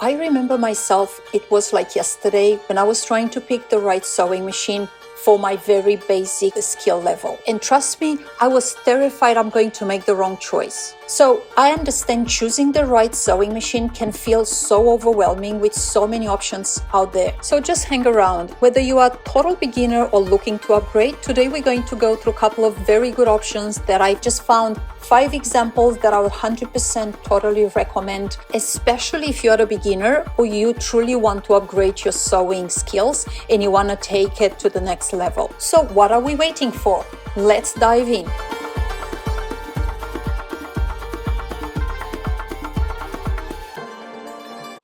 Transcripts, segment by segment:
I remember myself, it was like yesterday when I was trying to pick the right sewing machine for my very basic skill level. And trust me, I was terrified I'm going to make the wrong choice. So I understand choosing the right sewing machine can feel so overwhelming with so many options out there. So just hang around. Whether you are a total beginner or looking to upgrade, today we're going to go through a couple of very good options that I just found 5 examples that I would 100% totally recommend, especially if you're a beginner or you truly want to upgrade your sewing skills and you want to take it to the next level. So what are we waiting for? Let's dive in.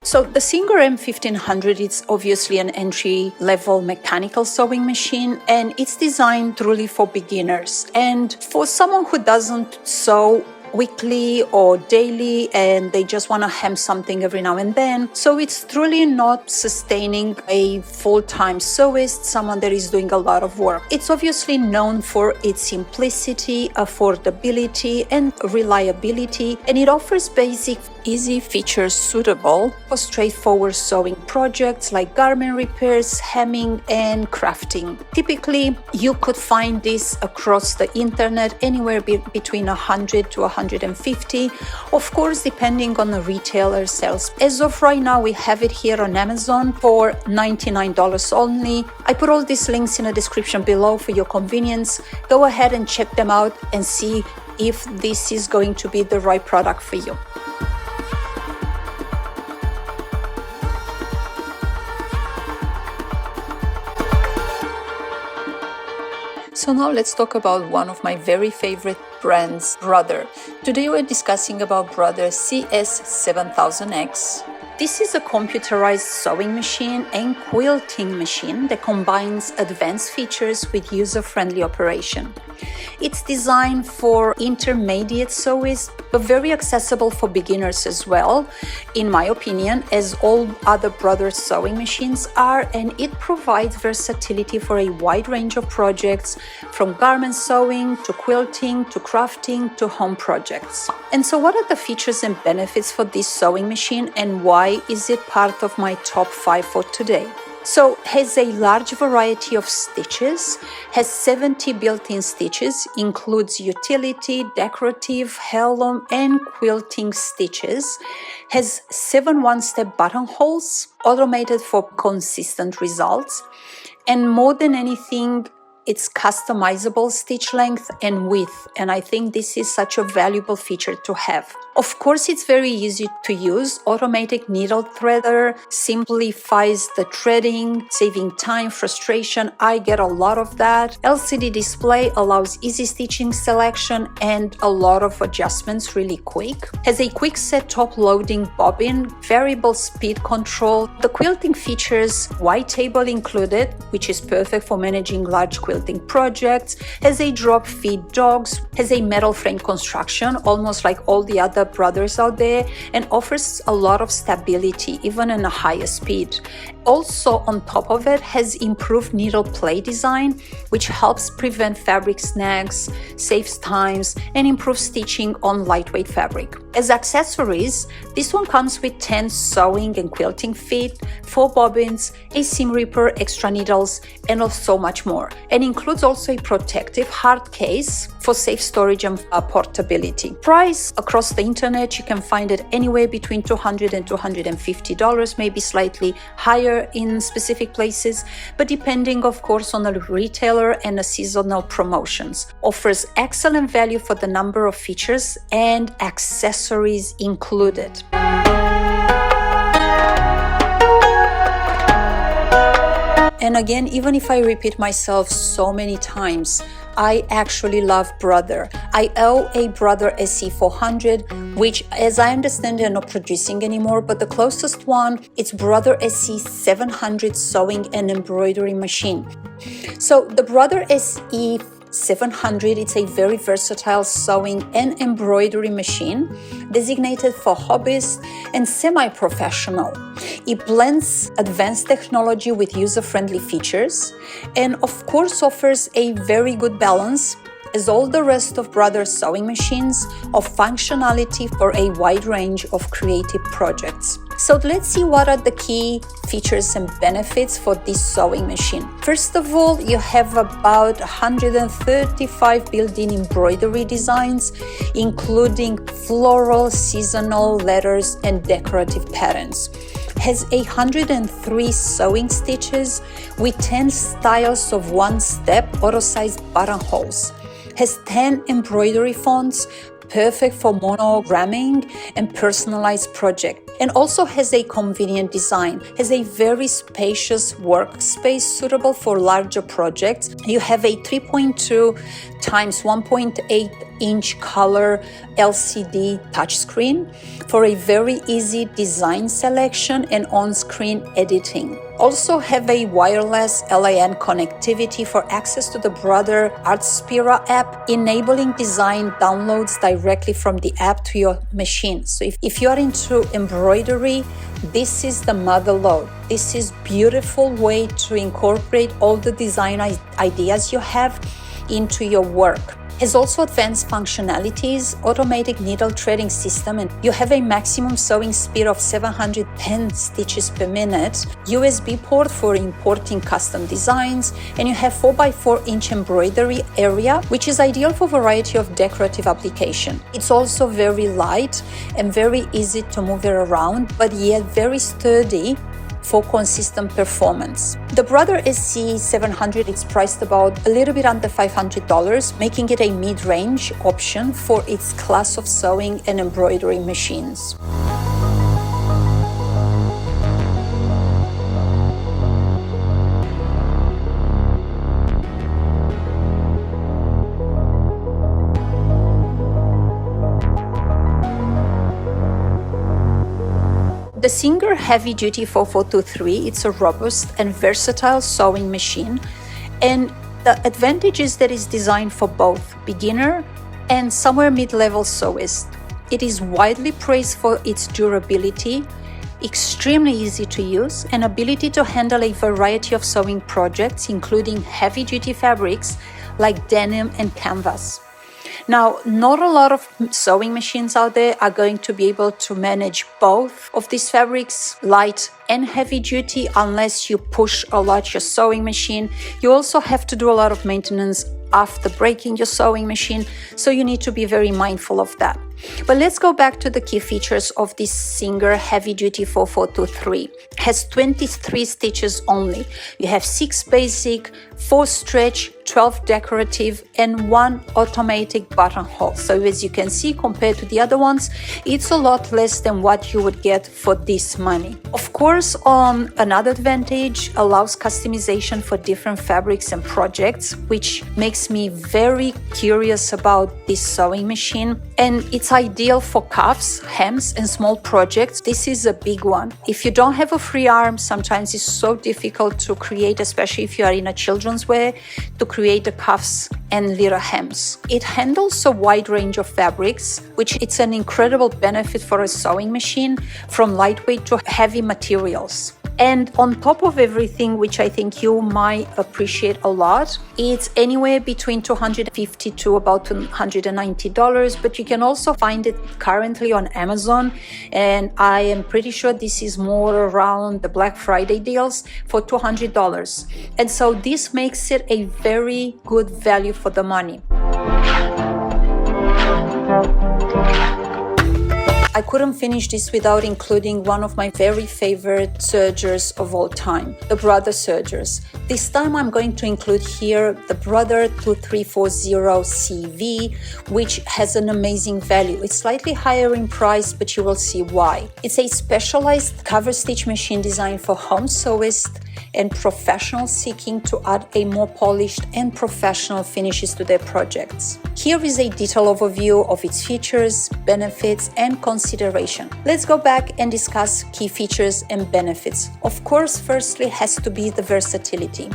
So the Serger M1500 is obviously an entry-level mechanical sewing machine, and it's designed truly for beginners. And for someone who doesn't sew weekly or daily and they just want to hem something every now and then. So it's truly not sustaining a full-time sewist, someone that is doing a lot of work. It's obviously known for its simplicity, affordability, and reliability, and it offers basic, easy features suitable for straightforward sewing projects like garment repairs, hemming, and crafting. Typically, you could find this across the internet anywhere between 100 to 150, of course, depending on the retailer sales. As of right now, we have it here on Amazon for $99 only. I put all these links in the description below for your convenience. Go ahead and check them out and see if this is going to be the right product for you. So now let's talk about one of my very favorite brands, Brother. Today we're discussing about Brother CS7000X. This is a computerized sewing machine and quilting machine that combines advanced features with user-friendly operation. It's designed for intermediate sewists, but very accessible for beginners as well, in my opinion, as all other Brother sewing machines are, and it provides versatility for a wide range of projects, from garment sewing to quilting to crafting to home projects. And so what are the features and benefits for this sewing machine, and why is it part of my top 5 for today? So has a large variety of stitches, has 70 built-in stitches, includes utility, decorative, heirloom, and quilting stitches, has 7 one-step buttonholes, automated for consistent results, and more than anything, it's customizable stitch length and width, and I think this is such a valuable feature to have. Of course, it's very easy to use. Automatic needle threader simplifies the threading, saving time, frustration. I get a lot of that. LCD display allows easy stitching selection and a lot of adjustments really quick. Has a quick set top loading bobbin, variable speed control. The quilting features white table included, which is perfect for managing large quilting projects. Has a drop feed dogs. Has a metal frame construction, almost like all the other Brothers out there, and offers a lot of stability even in a higher speed. Also, on top of it, has improved needle play design, which helps prevent fabric snags, saves times, and improves stitching on lightweight fabric. As accessories, this one comes with 10 sewing and quilting feet, 4 bobbins, a seam ripper, extra needles, and so much more. And includes also a protective hard case for safe storage and portability. Price across the internet, you can find it anywhere between $200 and $250, maybe slightly higher in specific places, but depending of course on the retailer and the seasonal promotions. Offers excellent value for the number of features and accessories included. And again, even if I repeat myself so many times, I actually love Brother. I owe a Brother SE400, which, as I understand, they're not producing anymore, but the closest one, it's Brother SE700 sewing and embroidery machine. So the Brother SE700, it's a very versatile sewing and embroidery machine designated for hobbyists and semi-professional. It blends advanced technology with user-friendly features and of course offers a very good balance as all the rest of Brother's sewing machines, of functionality for a wide range of creative projects. So let's see what are the key features and benefits for this sewing machine. First of all, you have about 135 built-in embroidery designs, including floral, seasonal, letters, and decorative patterns. Has 103 sewing stitches with 10 styles of one-step auto-sized buttonholes. Has 10 embroidery fonts, perfect for monogramming and personalized project, and also has a convenient design. Has a very spacious workspace suitable for larger projects. You have a 3.2 times 1.8 inch color LCD touchscreen for a very easy design selection and on-screen editing. Also have a wireless LAN connectivity for access to the Brother Artspira app, enabling design downloads directly from the app to your machine. So if you are into embroidery, this is the mother lode. This is beautiful way to incorporate all the design ideas you have into your work. Has also advanced functionalities, automatic needle threading system, and you have a maximum sewing speed of 710 stitches per minute, USB port for importing custom designs, and you have 4x4 inch embroidery area, which is ideal for a variety of decorative application. It's also very light and very easy to move it around, but yet very sturdy for consistent performance. The Brother SC700 is priced about a little bit under $500, making it a mid-range option for its class of sewing and embroidery machines. The Serger Heavy Duty 4423, it's a robust and versatile sewing machine, and the advantage is that it's designed for both beginner and somewhere mid-level sewists. It is widely praised for its durability, extremely easy to use, and ability to handle a variety of sewing projects, including heavy-duty fabrics like denim and canvas. Now, not a lot of sewing machines out there are going to be able to manage both of these fabrics, light and heavy duty, unless you push a lot your sewing machine. You also have to do a lot of maintenance after breaking your sewing machine, so you need to be very mindful of that. But let's go back to the key features of this Serger Heavy Duty 4423. Has 23 stitches only. You have 6 basic, 4 stretch, 12 decorative, and 1 automatic buttonhole. So as you can see, compared to the other ones, it's a lot less than what you would get for this money. Of course, another advantage allows customization for different fabrics and projects, which makes me very curious about this sewing machine. And it's ideal for cuffs, hems, and small projects. This is a big one. If you don't have a free arm, sometimes it's so difficult to create, especially if you are in a children's wear, to create the cuffs and little hems. It handles a wide range of fabrics, which it's an incredible benefit for a sewing machine, from lightweight to heavy materials. And on top of everything, which I think you might appreciate a lot, it's anywhere between $250 to about $190, but you can also find it currently on Amazon, and I am pretty sure this is more around the Black Friday deals for $200. And so this makes it a very good value for the money. I couldn't finish this without including one of my very favorite Sergers of all time, the Brother Sergers. This time I'm going to include here the Brother 2340CV, which has an amazing value. It's slightly higher in price, but you will see why. It's a specialized cover stitch machine designed for home sewists and professionals seeking to add a more polished and professional finishes to their projects. Here is a detailed overview of its features, benefits, and consideration. Let's go back and discuss key features and benefits. Of course, firstly has to be the versatility.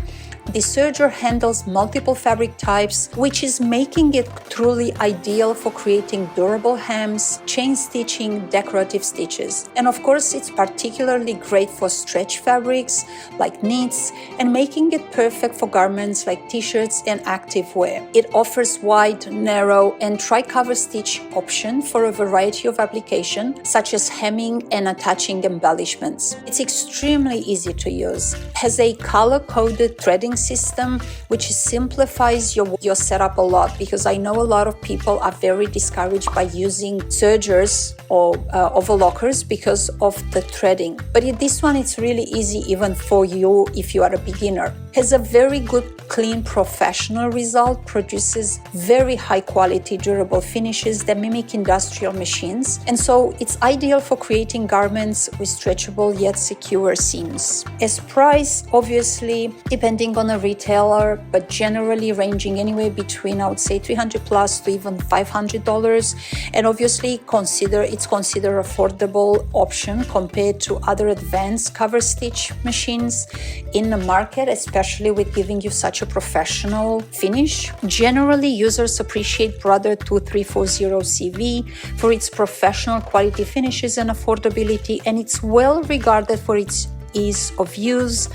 The Serger handles multiple fabric types, which is making it truly ideal for creating durable hems, chain stitching, decorative stitches. And of course, it's particularly great for stretch fabrics like knits and making it perfect for garments like t-shirts and activewear. It offers wide, narrow, and tri-cover stitch option for a variety of applications, such as hemming and attaching embellishments. It's extremely easy to use. It has a color-coded threading system, which simplifies your setup a lot, because I know a lot of people are very discouraged by using sergers or overlockers because of the threading. But this one, it's really easy even for you if you are a beginner. Has a very good, clean, professional result, produces very high quality, durable finishes that mimic industrial machines. And so it's ideal for creating garments with stretchable yet secure seams. As price, obviously, depending on a retailer, but generally ranging anywhere between, I would say, $300 plus to even $500. And obviously it's considered affordable option compared to other advanced cover stitch machines in the market, especially with giving you such a professional finish. Generally, users appreciate Brother 2340 CV for its professional quality finishes and affordability, and it's well regarded for its ease of use,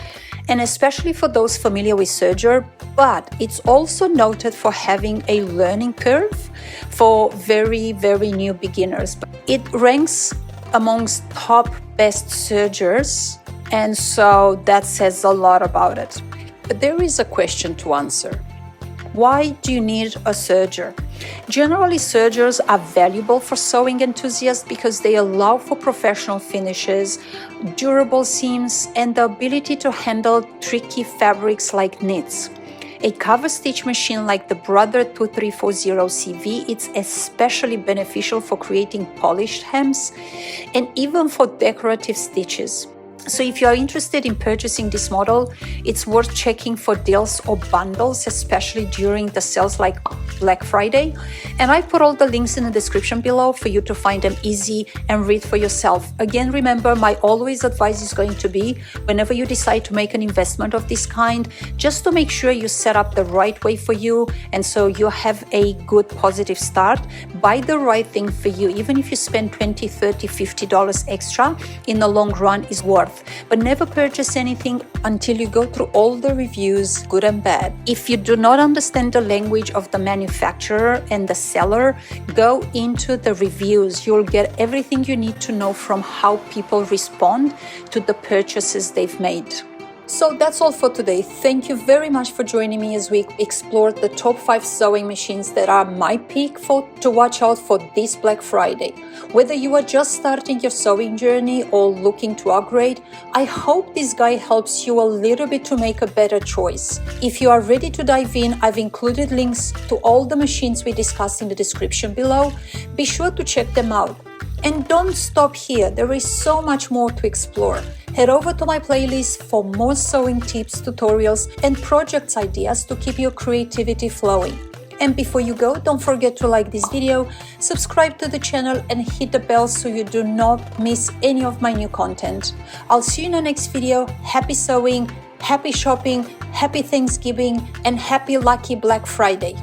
and especially for those familiar with Serger, but it's also noted for having a learning curve for very, very new beginners. It ranks amongst top best Sergers, and so that says a lot about it. But there is a question to answer. Why do you need a serger? Generally, sergers are valuable for sewing enthusiasts because they allow for professional finishes, durable seams, and the ability to handle tricky fabrics like knits. A cover stitch machine like the Brother 2340 CV, it's especially beneficial for creating polished hems and even for decorative stitches. So if you are interested in purchasing this model, it's worth checking for deals or bundles, especially during the sales like Black Friday. And I put all the links in the description below for you to find them easy and read for yourself. Again, remember, my always advice is going to be, whenever you decide to make an investment of this kind, just to make sure you set up the right way for you, and so you have a good positive start. Buy the right thing for you. Even if you spend $20, $30, $50 extra, in the long run is worth. But never purchase anything until you go through all the reviews, good and bad. If you do not understand the language of the manufacturer and the seller, go into the reviews. You'll get everything you need to know from how people respond to the purchases they've made. So that's all for today. Thank you very much for joining me as we explored the top 5 sewing machines that are my pick to watch out for this Black Friday. Whether you are just starting your sewing journey or looking to upgrade, I hope this guide helps you a little bit to make a better choice. If you are ready to dive in, I've included links to all the machines we discussed in the description below. Be sure to check them out. And don't stop here, there is so much more to explore. Head over to my playlist for more sewing tips, tutorials, and projects ideas to keep your creativity flowing. And before you go, don't forget to like this video, subscribe to the channel, and hit the bell so you do not miss any of my new content. I'll see you in the next video. Happy sewing, happy shopping, happy Thanksgiving, and happy lucky Black Friday.